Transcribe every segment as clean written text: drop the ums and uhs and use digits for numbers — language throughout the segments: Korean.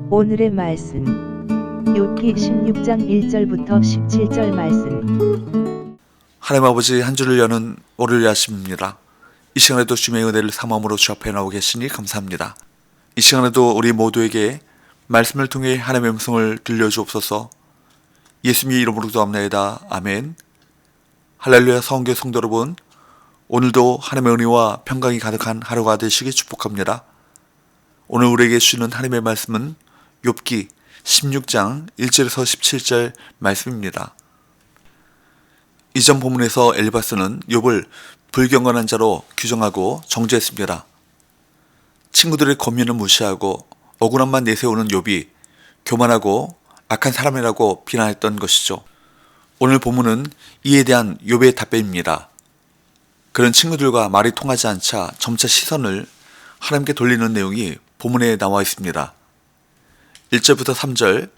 오늘의 말씀 욥기 16장 1절부터 17절 말씀. 하나님 아버지, 한 주를 여는 월요일 아침입니다. 이 시간에도 주님의 은혜를 삼음으로 주 앞에 나오고 계시니 감사합니다. 이 시간에도 우리 모두에게 말씀을 통해 하나님의 음성을 들려주옵소서. 예수님의 이름으로 기도합나이다. 아멘. 할렐루야. 성교 성도 여러분, 오늘도 하나님의 은혜와 평강이 가득한 하루가 되시길 축복합니다. 오늘 우리에게 주시는 하나님의 말씀은 욥기 16장 1절에서 17절 말씀입니다. 이전 본문에서 엘리바스는 욥을 불경건한 자로 규정하고 정죄했습니다. 친구들의 권면을 무시하고 억울함만 내세우는 욥이 교만하고 악한 사람이라고 비난했던 것이죠. 오늘 본문은 이에 대한 욥의 답변입니다. 그런 친구들과 말이 통하지 않자 점차 시선을 하나님께 돌리는 내용이 본문에 나와 있습니다. 1절부터 3절,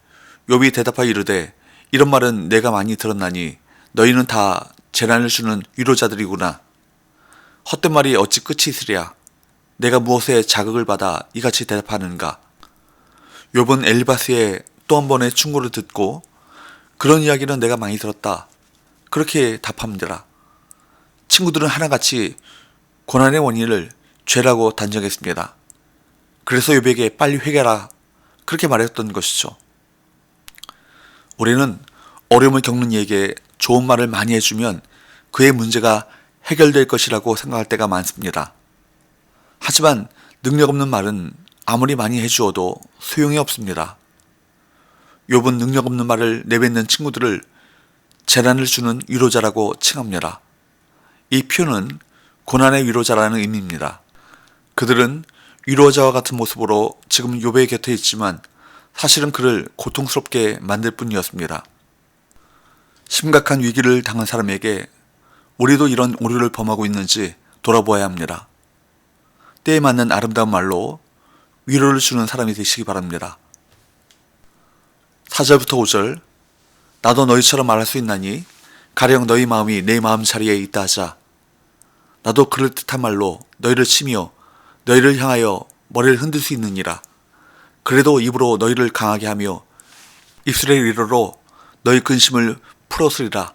욥이 대답하여 이르되 이런 말은 내가 많이 들었나니 너희는 다 재난을 주는 위로자들이구나. 헛된 말이 어찌 끝이 있으랴. 내가 무엇에 자극을 받아 이같이 대답하는가. 욥은 엘리바스의 또 한 번의 충고를 듣고 그런 이야기는 내가 많이 들었다, 그렇게 답합니다. 친구들은 하나같이 고난의 원인을 죄라고 단정했습니다. 그래서 욥에게 빨리 회개하라, 그렇게 말했던 것이죠. 우리는 어려움을 겪는 이에게 좋은 말을 많이 해주면 그의 문제가 해결될 것이라고 생각할 때가 많습니다. 하지만 능력 없는 말은 아무리 많이 해주어도 소용이 없습니다. 욥은 능력 없는 말을 내뱉는 친구들을 재난을 주는 위로자라고 칭합니다. 이 표현은 고난의 위로자라는 의미입니다. 그들은 위로자와 같은 모습으로 지금 욥의 곁에 있지만 사실은 그를 고통스럽게 만들 뿐이었습니다. 심각한 위기를 당한 사람에게 우리도 이런 오류를 범하고 있는지 돌아보아야 합니다. 때에 맞는 아름다운 말로 위로를 주는 사람이 되시기 바랍니다. 4절부터 5절, 나도 너희처럼 말할 수 있나니 가령 너희 마음이 내 마음 자리에 있다 하자. 나도 그럴듯한 말로 너희를 치며 너희를 향하여 머리를 흔들 수 있느니라. 그래도 입으로 너희를 강하게 하며 입술의 위로로 너희 근심을 풀었으리라.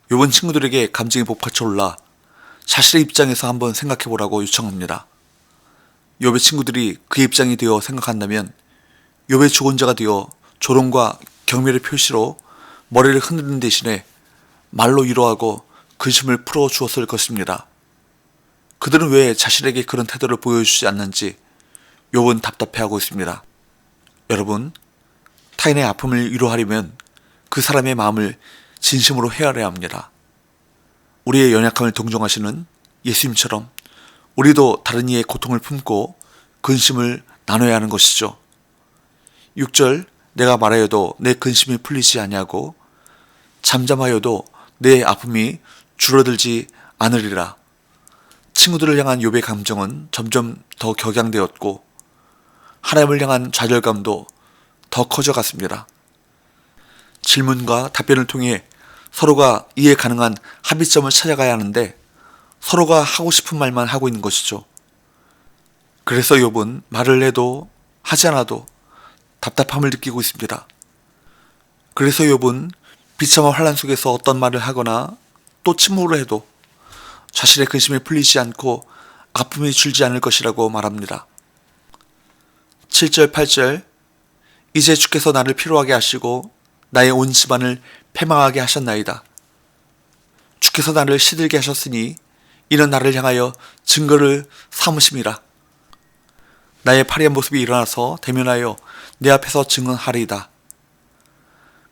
욥은 친구들에게 감정이 복받쳐 올라 자신의 입장에서 한번 생각해보라고 요청합니다. 욥의 친구들이 그의 입장이 되어 생각한다면 욥의 조언자가 되어 조롱과 경멸의 표시로 머리를 흔드는 대신에 말로 위로하고 근심을 풀어주었을 것입니다. 그들은 왜 자신에게 그런 태도를 보여주지 않는지 욥은 답답해하고 있습니다. 여러분, 타인의 아픔을 위로하려면 그 사람의 마음을 진심으로 헤아려야 합니다. 우리의 연약함을 동정하시는 예수님처럼 우리도 다른 이의 고통을 품고 근심을 나눠야 하는 것이죠. 6절, 내가 말하여도 내 근심이 풀리지 아니하고 잠잠하여도 내 아픔이 줄어들지 않으리라. 친구들을 향한 욥의 감정은 점점 더 격양되었고 하나님을 향한 좌절감도 더 커져갔습니다. 질문과 답변을 통해 서로가 이해 가능한 합의점을 찾아가야 하는데 서로가 하고 싶은 말만 하고 있는 것이죠. 그래서 욥은 말을 해도 하지 않아도 답답함을 느끼고 있습니다. 그래서 욥은 비참한 환난 속에서 어떤 말을 하거나 또 침묵을 해도 자신의 근심이 풀리지 않고 아픔이 줄지 않을 것이라고 말합니다. 7절, 8절, 이제 주께서 나를 피로하게 하시고 나의 온 집안을 패망하게 하셨나이다. 주께서 나를 시들게 하셨으니 이는 나를 향하여 증거를 삼으심이라. 나의 파리한 모습이 일어나서 대면하여 내 앞에서 증언하리이다.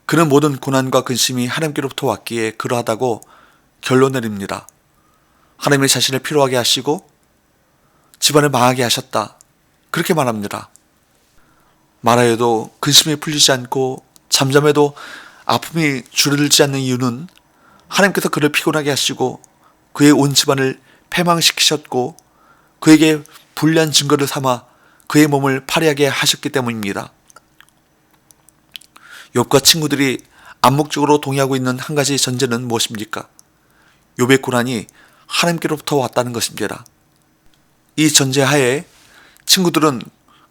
그는 모든 고난과 근심이 하나님께로부터 왔기에 그러하다고 결론 내립니다. 하나님이 자신을 피로하게 하시고 집안을 망하게 하셨다, 그렇게 말합니다. 말하여도 근심이 풀리지 않고 잠잠해도 아픔이 줄어들지 않는 이유는 하나님께서 그를 피곤하게 하시고 그의 온 집안을 패망시키셨고 그에게 불리한 증거를 삼아 그의 몸을 파리하게 하셨기 때문입니다. 욥과 친구들이 암묵적으로 동의하고 있는 한 가지 전제는 무엇입니까? 욥의 고난이 하나님께로부터 왔다는 것입니다. 이 전제하에 친구들은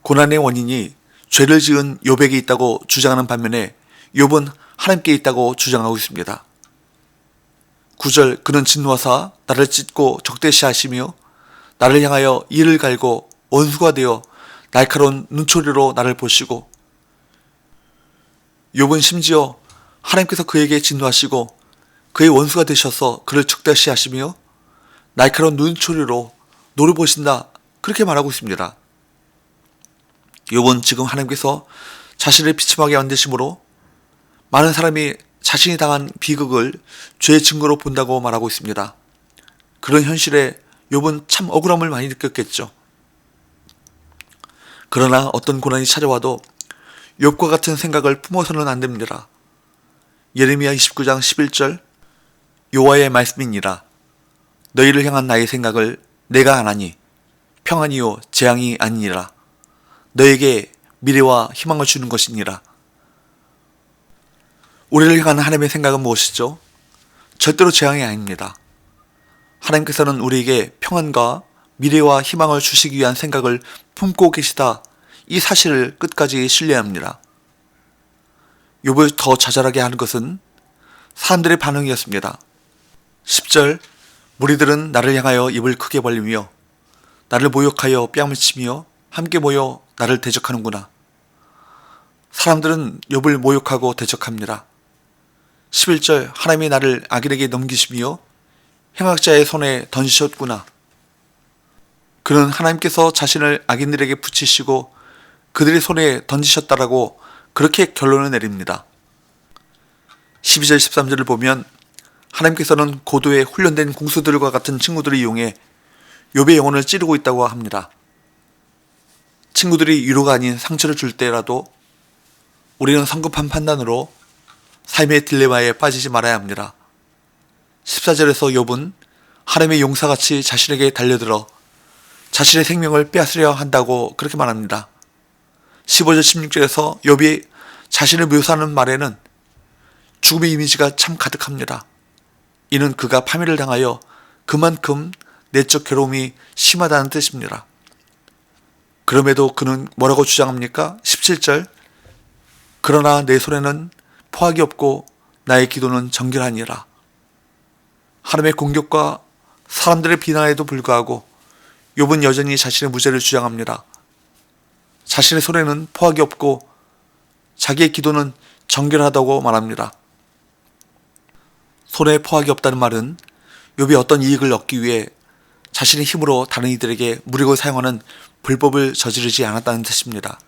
고난의 원인이 죄를 지은 욥에게 있다고 주장하는 반면에 욥은 하나님께 있다고 주장하고 있습니다. 9절 그는 진노하사 나를 찢고 적대시하시며 나를 향하여 이를 갈고 원수가 되어 날카로운 눈초리로 나를 보시고 욥은 심지어 하나님께서 그에게 진노하시고 그의 원수가 되셔서 그를 적대시하시며 날카로운 눈초리로 노려보신다 그렇게 말하고 있습니다. 욥은 지금 하나님께서 자신을 비참하게 만드심으로 많은 사람이 자신이 당한 비극을 죄의 증거로 본다고 말하고 있습니다. 그런 현실에 욥은 참 억울함을 많이 느꼈겠죠. 그러나 어떤 고난이 찾아와도 욥과 같은 생각을 품어서는 안 됩니다. 예레미야 29장 11절 여호와의 말씀이니라. 너희를 향한 나의 생각을 내가 아나니 평안이요 재앙이 아니니라. 너에게 미래와 희망을 주는 것이니라. 우리를 향한 하나님의 생각은 무엇이죠? 절대로 재앙이 아닙니다. 하나님께서는 우리에게 평안과 미래와 희망을 주시기 위한 생각을 품고 계시다. 이 사실을 끝까지 신뢰해야 합니다. 욥을 더 좌절하게 하는 것은 사람들의 반응이었습니다. 10절 무리들은 나를 향하여 입을 크게 벌리며 나를 모욕하여 뺨을 치며 함께 모여 나를 대적하는구나. 사람들은 욥을 모욕하고 대적합니다. 11절 하나님이 나를 악인에게 넘기시며 행악자의 손에 던지셨구나. 그는 하나님께서 자신을 악인들에게 붙이시고 그들의 손에 던지셨다라고 그렇게 결론을 내립니다. 12절 13절을 보면 하나님께서는 고도의 훈련된 궁수들과 같은 친구들을 이용해 욥의 영혼을 찌르고 있다고 합니다. 친구들이 위로가 아닌 상처를 줄 때라도 우리는 성급한 판단으로 삶의 딜레마에 빠지지 말아야 합니다. 14절에서 욥은 하나님의 용사같이 자신에게 달려들어 자신의 생명을 빼앗으려 한다고 그렇게 말합니다. 15절 16절에서 욥이 자신을 묘사하는 말에는 죽음의 이미지가 참 가득합니다. 이는 그가 파멸을 당하여 그만큼 내적 괴로움이 심하다는 뜻입니다. 그럼에도 그는 뭐라고 주장합니까? 17절 그러나 내 손에는 포악이 없고 나의 기도는 정결하니라. 하나님의 공격과 사람들의 비난에도 불구하고 욥은 여전히 자신의 무죄를 주장합니다. 자신의 손에는 포악이 없고 자기의 기도는 정결하다고 말합니다. 손에 포악이 없다는 말은 욥이 어떤 이익을 얻기 위해 자신의 힘으로 다른 이들에게 무력을 사용하는 불법을 저지르지 않았다는 뜻입니다.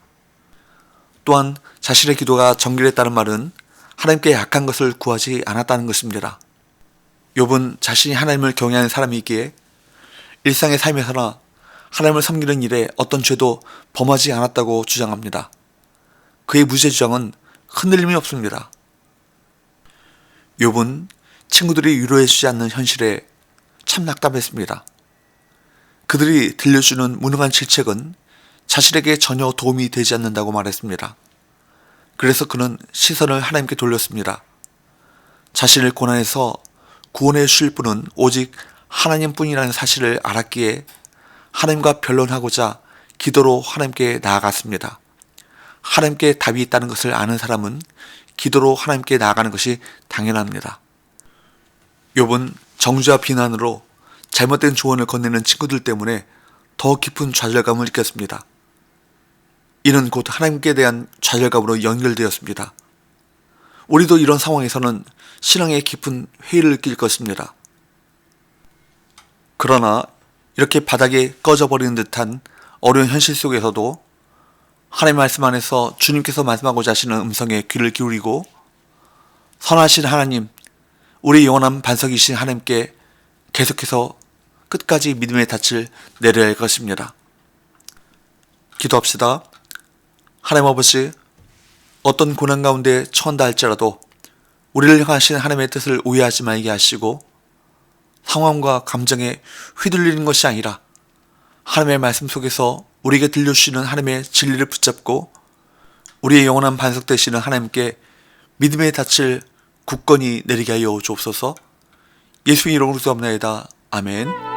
또한 자신의 기도가 정결했다는 말은 하나님께 약한 것을 구하지 않았다는 것입니다. 욥은 자신이 하나님을 경외하는 사람이기에 일상의 삶에서나 하나님을 섬기는 일에 어떤 죄도 범하지 않았다고 주장합니다. 그의 무죄 주장은 흔들림이 없습니다. 욥은 친구들이 위로해주지 않는 현실에 참 낙담했습니다. 그들이 들려주는 무능한 질책은 자신에게 전혀 도움이 되지 않는다고 말했습니다. 그래서 그는 시선을 하나님께 돌렸습니다. 자신을 고난에서 구원해 주실 분은 오직 하나님뿐이라는 사실을 알았기에 하나님과 변론하고자 기도로 하나님께 나아갔습니다. 하나님께 답이 있다는 것을 아는 사람은 기도로 하나님께 나아가는 것이 당연합니다. 욥은 정죄와 비난으로 잘못된 조언을 건네는 친구들 때문에 더 깊은 좌절감을 느꼈습니다. 이는 곧 하나님께 대한 좌절감으로 연결되었습니다. 우리도 이런 상황에서는 신앙의 깊은 회의를 느낄 것입니다. 그러나 이렇게 바닥에 꺼져버리는 듯한 어려운 현실 속에서도 하나님의 말씀 안에서 주님께서 말씀하고자 하시는 음성에 귀를 기울이고 선하신 하나님, 우리 영원한 반석이신 하나님께 계속해서 끝까지 믿음의 닻을 내려야 할 것입니다. 기도합시다. 하나님 아버지, 어떤 고난 가운데 처한다 할지라도 우리를 향하신 하나님의 뜻을 오해하지 말게 하시고 상황과 감정에 휘둘리는 것이 아니라 하나님의 말씀 속에서 우리에게 들려주시는 하나님의 진리를 붙잡고 우리의 영원한 반석 되시는 하나님께 믿음의 닻을 굳건히 내리게 하여 주옵소서. 예수의 이름으로 기도합나이다. 아멘.